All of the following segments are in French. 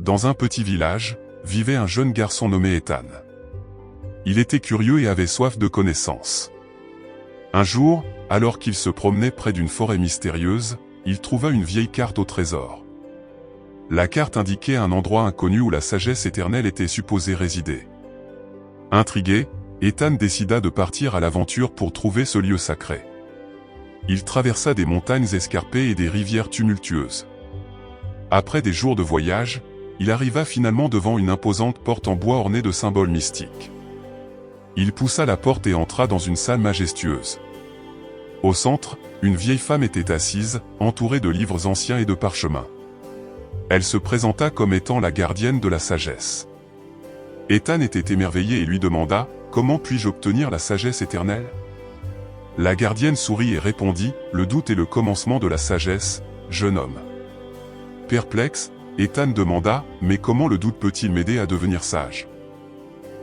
Dans un petit village, vivait un jeune garçon nommé Ethan. Il était curieux et avait soif de connaissances. Un jour, alors qu'il se promenait près d'une forêt mystérieuse, il trouva une vieille carte au trésor. La carte indiquait un endroit inconnu où la sagesse éternelle était supposée résider. Intrigué, Ethan décida de partir à l'aventure pour trouver ce lieu sacré. Il traversa des montagnes escarpées et des rivières tumultueuses. Après des jours de voyage, il arriva finalement devant une imposante porte en bois ornée de symboles mystiques. Il poussa la porte et entra dans une salle majestueuse. Au centre, une vieille femme était assise, entourée de livres anciens et de parchemins. Elle se présenta comme étant la gardienne de la sagesse. Ethan était émerveillé et lui demanda « Comment puis-je obtenir la sagesse éternelle ?» La gardienne sourit et répondit « Le doute est le commencement de la sagesse, jeune homme. » Perplexe, Ethan demanda « Mais comment le doute peut-il m'aider à devenir sage ?»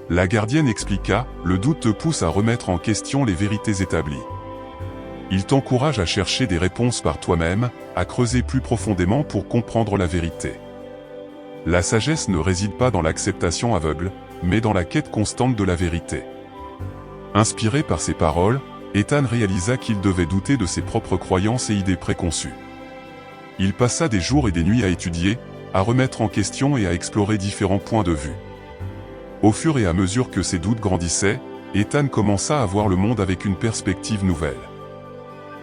La gardienne expliqua « Le doute te pousse à remettre en question les vérités établies. Il t'encourage à chercher des réponses par toi-même, à creuser plus profondément pour comprendre la vérité. La sagesse ne réside pas dans l'acceptation aveugle, mais dans la quête constante de la vérité. » Inspiré par ces paroles, Ethan réalisa qu'il devait douter de ses propres croyances et idées préconçues. Il passa des jours et des nuits à étudier, à remettre en question et à explorer différents points de vue. Au fur et à mesure que ses doutes grandissaient, Ethan commença à voir le monde avec une perspective nouvelle.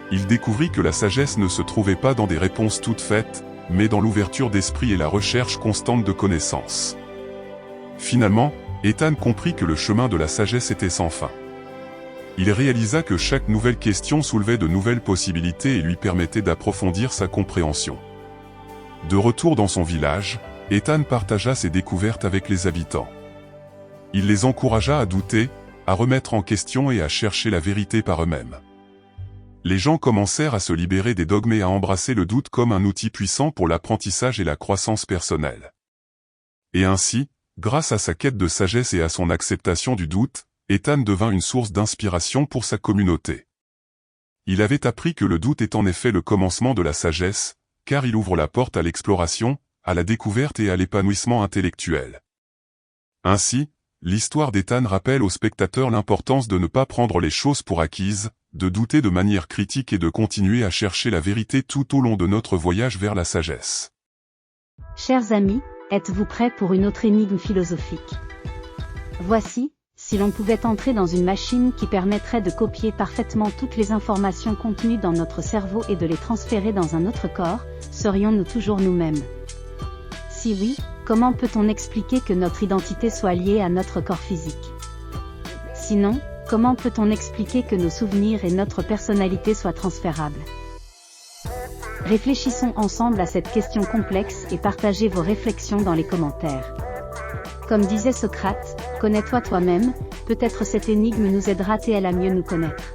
Il découvrit que la sagesse ne se trouvait pas dans des réponses toutes faites, mais dans l'ouverture d'esprit et la recherche constante de connaissances. Finalement, Ethan comprit que le chemin de la sagesse était sans fin. Il réalisa que chaque nouvelle question soulevait de nouvelles possibilités et lui permettait d'approfondir sa compréhension. De retour dans son village, Ethan partagea ses découvertes avec les habitants. Il les encouragea à douter, à remettre en question et à chercher la vérité par eux-mêmes. Les gens commencèrent à se libérer des dogmes et à embrasser le doute comme un outil puissant pour l'apprentissage et la croissance personnelle. Et ainsi, grâce à sa quête de sagesse et à son acceptation du doute, Ethan devint une source d'inspiration pour sa communauté. Il avait appris que le doute est en effet le commencement de la sagesse, car il ouvre la porte à l'exploration, à la découverte et à l'épanouissement intellectuel. Ainsi, l'histoire d'Ethan rappelle aux spectateurs l'importance de ne pas prendre les choses pour acquises, de douter de manière critique et de continuer à chercher la vérité tout au long de notre voyage vers la sagesse. Chers amis, êtes-vous prêts pour une autre énigme philosophique? Voici, si l'on pouvait entrer dans une machine qui permettrait de copier parfaitement toutes les informations contenues dans notre cerveau et de les transférer dans un autre corps, serions-nous toujours nous-mêmes? Si oui, comment peut-on expliquer que notre identité soit liée à notre corps physique? Sinon, comment peut-on expliquer que nos souvenirs et notre personnalité soient transférables? Réfléchissons ensemble à cette question complexe et partagez vos réflexions dans les commentaires. Comme disait Socrate, connais-toi toi-même, peut-être cette énigme nous aidera-t-elle à mieux nous connaître.